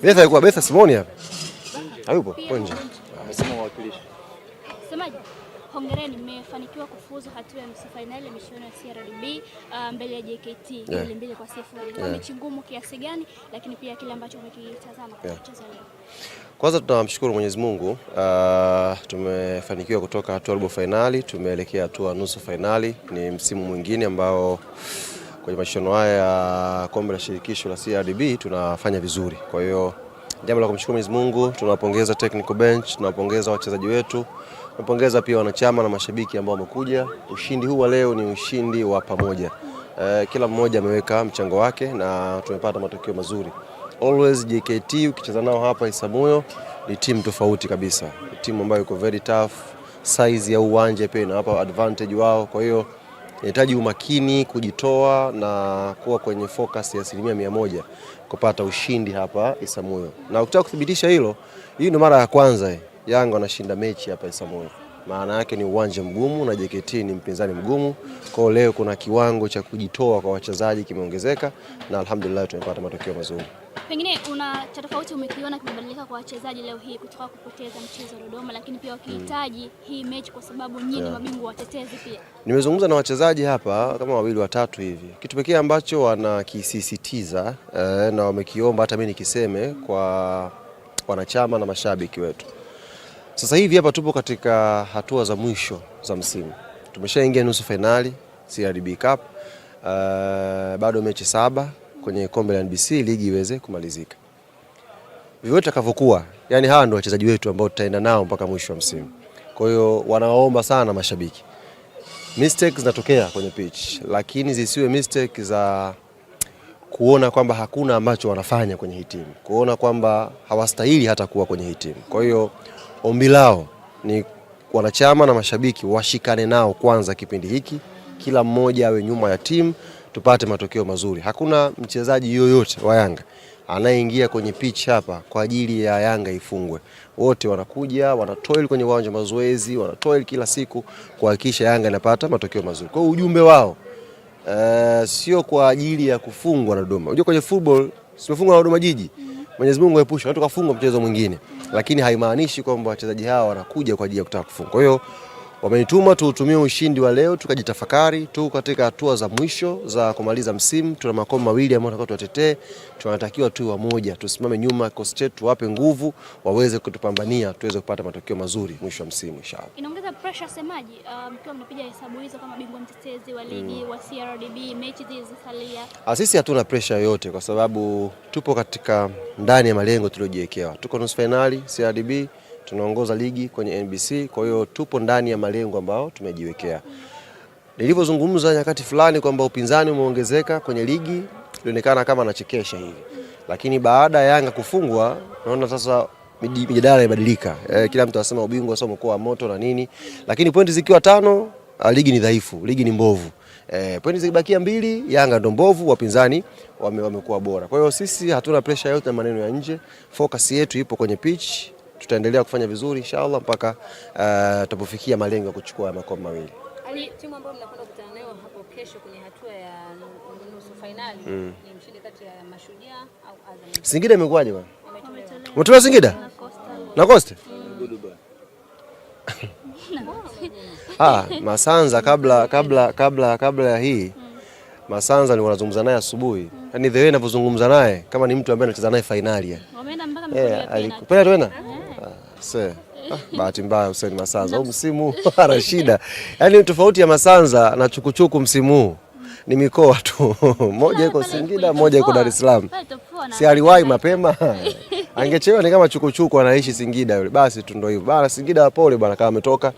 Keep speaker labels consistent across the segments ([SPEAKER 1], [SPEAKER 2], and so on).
[SPEAKER 1] Betha Simoni hapa. Hayupo nje.
[SPEAKER 2] Amesema mwakilishi.
[SPEAKER 3] Semaji, hongereni mmefanikiwa kufuzu hatua ya nusu finali ya michuano ya CRDB mbele ya JKT ile 2-0. Mechi ngumu kiasi gani, lakini pia kile ambacho umekitazama kwa mchezo leo?
[SPEAKER 1] Kwanza tunamshukuru Mwenyezi Mungu, tumefanikiwa kutoka hatua robo finali, tumeelekea hatua nusu finali. Ni msimu mwingine ambao kwenye mashindano haya ya kombe la shirikisho la CRDB tunafanya vizuri. Kwa hiyo jambo la kumshukuru Mwenyezi Mungu, tunawapongeza technical bench, tunawapongeza wachezaji wetu, tunapongeza pia wanachama na mashabiki ambao wamekuja. Ushindi huu wa leo ni ushindi wa pamoja. Kila mmoja ameweka mchango wake na tumepata matokeo mazuri. Always JKT ukicheza nao hapa Isamuyo ni timu tofauti kabisa. Ni timu ambayo iko very tough, size ya uwanja pia inawapa advantage wao. Kwa hiyo inahitaji umakini, kujitoa na kuwa kwenye focus ya 100% kupata ushindi hapa Isamuyo. Na ukitaka kudhibitisha hilo, hii ni mara ya kwanza Yanga wanashinda mechi hapa Isamuyo. Maana yake ni uwanja mgumu na JKT ni mpinzani mgumu. Kwa leo kuna kiwango cha kujitoa kwa wachezaji kimeongezeka na alhamdulillah tumepata matokeo mazuri.
[SPEAKER 3] Pengine una cha tofauti umekiona kimebadilika kwa wachezaji leo hii kutoka kupoteza mchezo Dodoma, lakini pia wakihitaji hii mechi kwa sababu nyinyi mabingwa watetezi pia? Nimezungumza
[SPEAKER 1] na wachezaji hapa kama 2-3 hivi. Kitu pekee ambacho wanakisisitiza na wamekiomba hata mimi nikiseme kwa wanachama na mashabiki wetu. Sasa hivi hapa tupo katika hatua za mwisho za msimu. Tumeshaingia nusu finali CRDB Cup. Bado mechi 7 kwenye kombe la NBC ligi iweze kumalizika. Vyote takavyokuwa, yani hawa ndio wachezaji wetu ambao tutaenda nao mpaka mwisho wa msimu. Kwa hiyo wanawaomba sana mashabiki. Mistakes zinatokea kwenye pitch, lakini zisiwe mistakes za kuona kwamba hakuna ambacho wanafanya kwenye hii timu. Kuona kwamba hawastahili hata kuwa kwenye hii timu. Kwa hiyo ombi lao ni wanachama na mashabiki washikane nao kwanza kipindi hiki. Kila mmoja awe nyuma ya timu tupate matokeo mazuri. Hakuna mchezaji yoyote wa Yanga anayeingia kwenye pitch hapa kwa ajili ya Yanga ifungwe. Wote wanakuja, wanatoil kwenye uwanja wa mazoezi, wanatoil kila siku kuhakikisha Yanga inapata matokeo mazuri. Kwa ujumbe wao sio kwa ajili ya kufungwa na Dodoma. Unajua kwenye football simefungwa na Dodoma Jiji. Mwenyezi Mungu aepushe watu kafungwa mchezo mwingine. Lakini haimaanishi kwamba wachezaji hawa wanakuja kwa ajili ya kutaka kufunga. Kwa hiyo wamenituma tuutumie ushindi wa leo tukajitafakari tu katika hatua za mwisho za kumaliza msimu. Tuna makombe mawili ambayo tunataka tuwatetee. Tunatakiwa tu wamoja, tusimame nyuma coach chetu, tuwape nguvu waweze kutupambania tuweze kupata matokeo mazuri mwisho wa msimu inshallah.
[SPEAKER 3] Inaongeza pressure semaji mkiwa mnapiga hesabu hizo kama bingwa mtetezi wa ligi wa CRDB mechi zilizosalia?
[SPEAKER 1] Sisi hatuna pressure yoyote kwa sababu tupo katika ndani ya malengo tuliojiwekea. Tuko nusu finali CRDB, tunaongoza ligi kwenye NBC, kwa hiyo tupo ndani ya malengo ambao tumejiwekea. Nilivyozungumza nyakati fulani kwamba upinzani umeongezeka kwenye ligi, ilionekana kama anachekesha hivi. Lakini baada ya Yanga kufungwa, naona sasa mijadala imebadilika. Kila mtu anasema ubingwa sio mkoa wa moto na nini. Lakini pointi zikiwa 5, ligi ni dhaifu, ligi ni mbovu. Pointi zikibakia 2, Yanga ndo mbovu, wapinzani wamekuwa bora. Kwa hiyo sisi hatuna pressure yote na maneno ya nje. Focus yetu ipo kwenye pitch. Tutaendelea kufanya vizuri inshallah mpaka tutapofikia malengo ya kuchukua makombe mawili.
[SPEAKER 4] Timu ambayo mnakwenda kukutana nayo hapo kesho kwenye hatua ya nusu finali ni mshindi kati ya Mashujaa au Azam?
[SPEAKER 1] Singida imekuwaje bwana? Umetolewa Singida? Na Costa? Masanza kabla ya hii Masanza nilikuwa nazungumza naye asubuhi. Yaani the way ninavyozungumza naye kama ni mtu ambaye anacheza naye finali.
[SPEAKER 3] Wameenda mpaka mkoa
[SPEAKER 1] alikupenda tena? Bahati mbaya Hussein Masanza huu msimu ana shida. Yaani tofauti ya Masanza na Chukuchuku msimu huu ni mikoa tu. Moja iko Singida, moja iko Dar es Salaam. Si aliwahi mapema. Angechelewa ni kama Chukuchuku anaishi Singida yule. Basi tu ndio hivyo. Bana Singida pole bana kama ametoka.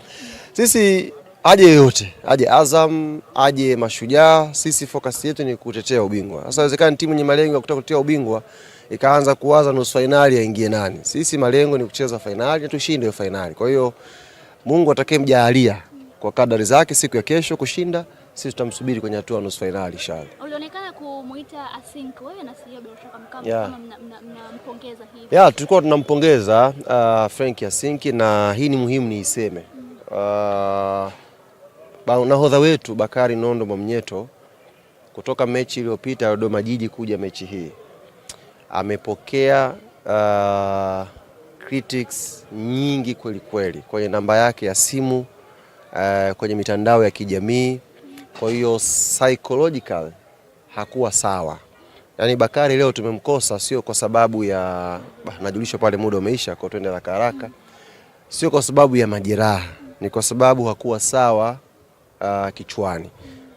[SPEAKER 1] Sisi aje yote, aje Azam, aje Mashujaa, sisi focus yetu ni kutetea ubingwa. Sasa inawezekana timu yenye malengo ya kutaka kutetea ubingwa ikaanza kuwaza nusu finali yaingie nani. Sisi malengo ni kucheza finali na tushinde hiyo finali. Kwa hiyo Mungu atakayemjalia kwa kadari zake siku ya kesho kushinda, sisi tutamsubiri kwenye hatua nusu finali inshallah.
[SPEAKER 3] Ulionekana kumuita Asink wewe na sio bila shaka kama mnampongeza hivi.
[SPEAKER 1] Tulikuwa tunampongeza Frank Asink na hii ni muhimu niiseme. Nahodha wetu Bakari Nondo Mwamnyeto kutoka mechi iliyopita Dodoma Jiji kuja mechi hii amepokea critics nyingi kweli kweli kwenye namba yake ya simu, kwenye mitandao ya kijamii. Kwa hiyo psychological hakuwa sawa. Yaani Bakari leo tumemkosa sio kwa sababu ya najulisha pale muda umeisha kwa twende haraka. Sio kwa sababu ya majeraha, ni kwa sababu hakuwa sawa kichwani.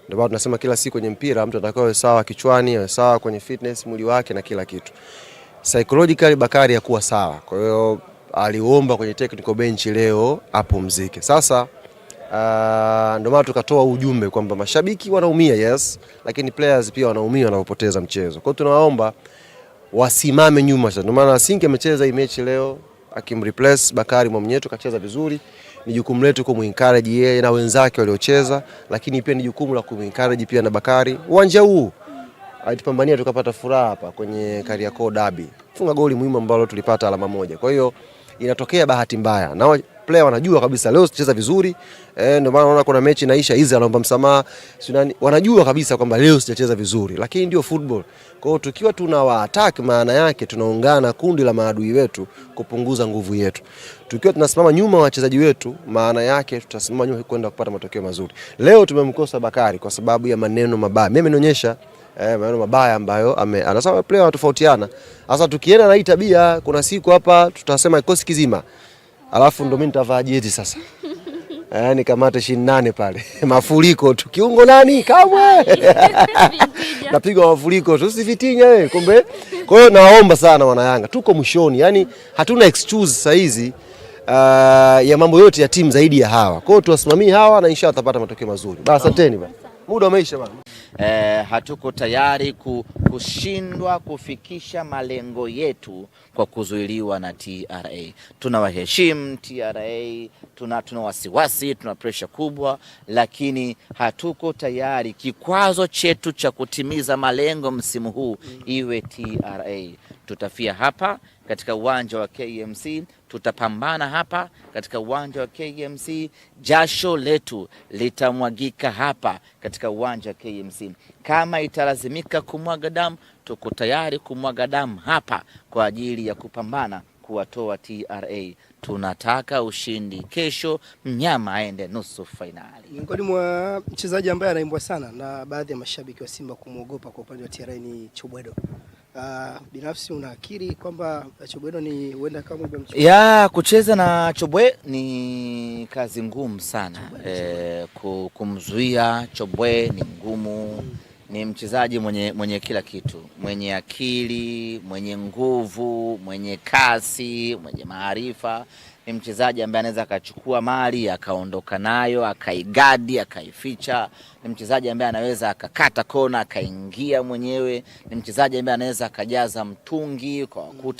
[SPEAKER 1] Ndio maana tunasema kila siku kwenye mpira mtu anatakiwa awe sawa kichwani, awe sawa kwenye fitness mwili wake na kila kitu. Psychologically Bakari hakuwa sawa. Kwa hiyo aliomba kwenye technical bench leo apumzike. Sasa ndio maana tukatoa ujumbe kwamba mashabiki wanaumia, yes, lakini players pia wanaumia wanapopoteza mchezo. Kwa hiyo tunawaomba wasimame nyuma. Ndio maana Sinki amecheza hii mechi leo akimreplace Bakari Mwamnyeto, kacheza vizuri. Ni jukumu letu kumencourage yeye na wenzake waliocheza, lakini pia ni jukumu la kumencourage pia na Bakari. Uwanja huu alitupambania tukapata furaha hapa kwenye Kariakoo Derby. Funga goli muhimu ambalo tulipata alama moja. Kwa hiyo inatokea bahati mbaya. Na player wanajua kabisa leo sicheza vizuri. Ndio maana unaona kuna mechi inaisha hizi anaomba msamaha. Wanajua kabisa kwamba leo sijacheza vizuri, lakini ndio football. Kwa hiyo tukiwa tunawaattack, maana yake tunaungana kundi la maadui wetu kupunguza nguvu yetu. Tukiwa tunasimama nyuma wa wachezaji wetu, maana yake tutasimama nyuma kwenda kupata matokeo mazuri. Leo tumemkosa Bakari kwa sababu ya maneno mabaya. Mimi nionyesha maneno mabaya ambayo anasema player watofautiana. Sasa tukienda na hii tabia, kuna siku hapa tutasema kikosi kizima. Alafu ndo mimi nitavaa jezi sasa. Nikamate 28 pale. Mafuriko tu. Kiungo nani? Kamwe. Napiga mafuriko tu, usivitinya wewe. Kumbe. Kwa hiyo naomba sana wana Yanga, tuko mwishoni. Yaani hatuna excuse saa hizi ya mambo yote ya timu zaidi ya hawa. Kwa hiyo tuwasimamie hawa na inshallah tutapata matokeo mazuri. Basi asanteni bwana. Muda umeisha bwana.
[SPEAKER 2] Hatuko tayari kushindwa kufikisha malengo yetu kwa kuzuiliwa na TRA. Tunawaheshimu TRA, tuna wasiwasi, tuna pressure kubwa, lakini hatuko tayari kikwazo chetu cha kutimiza malengo msimu huu iwe TRA. Tutafia hapa katika uwanja wa KMC, tutapambana hapa katika uwanja wa KMC, jasho letu litamwagika hapa katika uwanja wa KMC. Kama italazimika kumwaga damu, tuko tayari kumwaga damu hapa kwa ajili ya kupambana kuwatoa TRA. Tunataka ushindi kesho, mnyama aende nusu finali.
[SPEAKER 5] Miongoni mwa mchezaji ambaye anaimbwa sana na baadhi ya mashabiki wa Simba kumuogopa kwa upande wa TRA ni Chobwedo. Binafsi unaakiri kwamba Chobwedo ni huenda kama
[SPEAKER 2] kucheza na Chobwe ni kazi ngumu sana. Kumzuia Chobwe ni ngumu. Ni mchezaji mwenye kila kitu, mwenye akili, mwenye nguvu, mwenye kasi, mwenye maarifa. Ni mchezaji ambaye anaweza akachukua mali akaondoka nayo, akaigadi, akaificha. Ni mchezaji ambaye anaweza akakata kona akaingia mwenyewe. Ni mchezaji ambaye anaweza akajaza mtungi kwa kuta